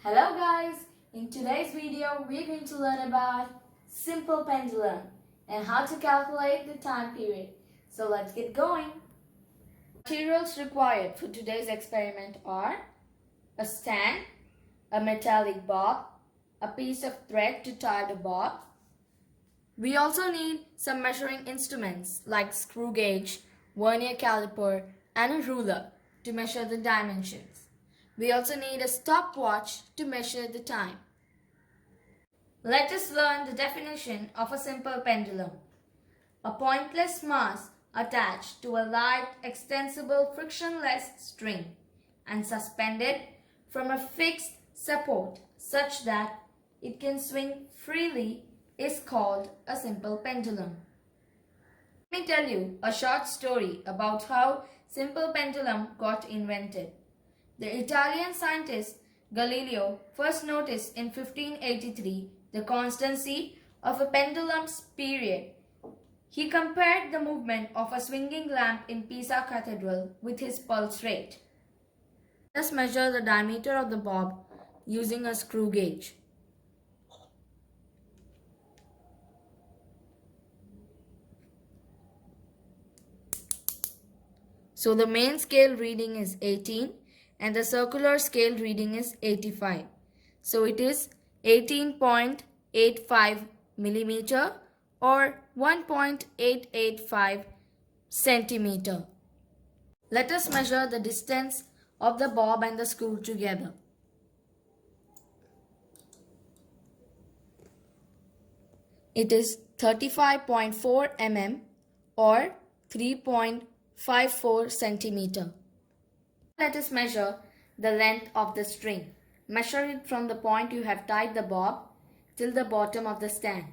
Hello guys! In today's video, we're going to learn about simple pendulum and how to calculate the time period. So let's get going. Materials required for today's experiment are a stand, a metallic bob, a piece of thread to tie the bob. We also need some measuring instruments like screw gauge, vernier caliper, and a ruler to measure the dimensions. We also need a stopwatch to measure the time. Let us learn the definition of a simple pendulum. A pointless mass attached to a light, extensible, frictionless string and suspended from a fixed support such that it can swing freely is called a simple pendulum. Let me tell you a short story about how simple pendulum got invented. The Italian scientist Galileo first noticed in 1583 the constancy of a pendulum's period. He compared the movement of a swinging lamp in Pisa Cathedral with his pulse rate. Let us measure the diameter of the bob using a screw gauge. So the main scale reading is 18. And the circular scale reading is 85. So it is 18.85 millimeter or 1.885 centimeter. Let us measure the distance of the bob and the screw together. It is 35.4 mm or 3.54 centimeter. Let us measure the length of the string. Measure it from the point you have tied the bob till the bottom of the stand.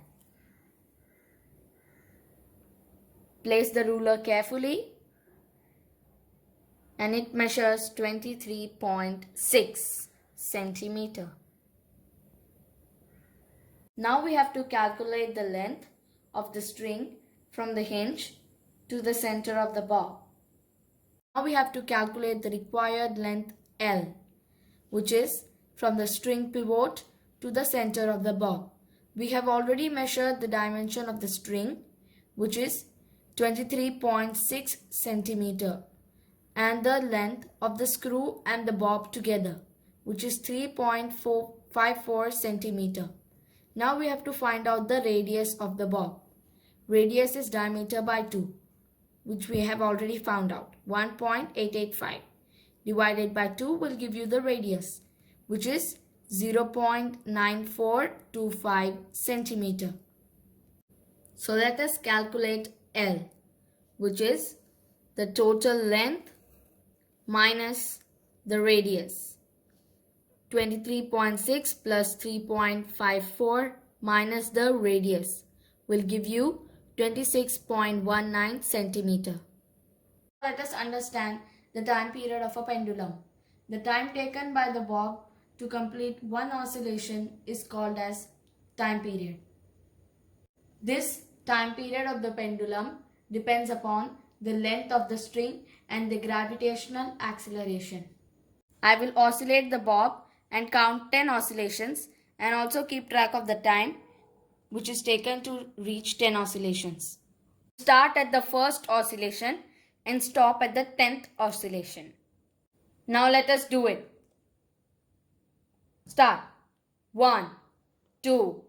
Place the ruler carefully and it measures 23.6 centimeter. Now we have to calculate the length of the string from the hinge to the center of the bob. Now we have to calculate the required length L, which is from the string pivot to the center of the bob. We have already measured the dimension of the string, which is 23.6 centimeter, and the length of the screw and the bob together, which is 3.54 centimeter. Now we have to find out the radius of the bob. Radius is diameter by 2. Which we have already found out. 1.885 divided by 2 will give you the radius, which is 0.9425 centimeter. So let us calculate L, which is the total length minus the radius. 23.6 plus 3.54 minus the radius will give you 26.19 centimeter. Let us understand the time period of a pendulum. The time taken by the bob to complete one oscillation is called as time period. This time period of the pendulum depends upon the length of the string and the gravitational acceleration. I will oscillate the bob and count 10 oscillations and also keep track of the time which is taken to reach 10 oscillations. Start at the first oscillation and stop at the 10th oscillation. Now let us do it. Start. 1, 2,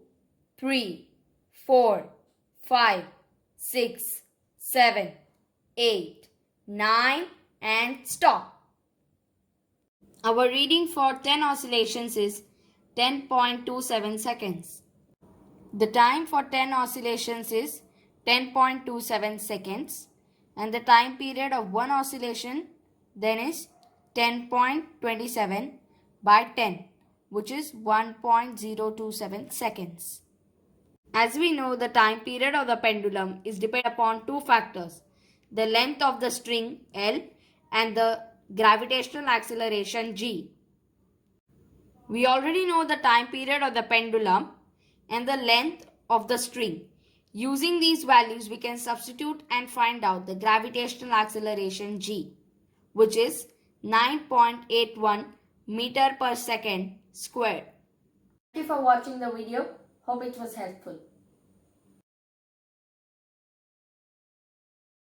3, 4, 5, 6, 7, 8, 9 and stop. Our reading for 10 oscillations is 10.27 seconds. The time for 10 oscillations is 10.27 seconds and the time period of one oscillation then is 10.27 by 10, which is 1.027 seconds. As we know, the time period of the pendulum is dependent upon two factors, the length of the string L and the gravitational acceleration G. We already know the time period of the pendulum and the length of the string. Using these values, we can substitute and find out the gravitational acceleration G, which is 9.81 meter per second squared. Thank you for watching the video. Hope it was helpful.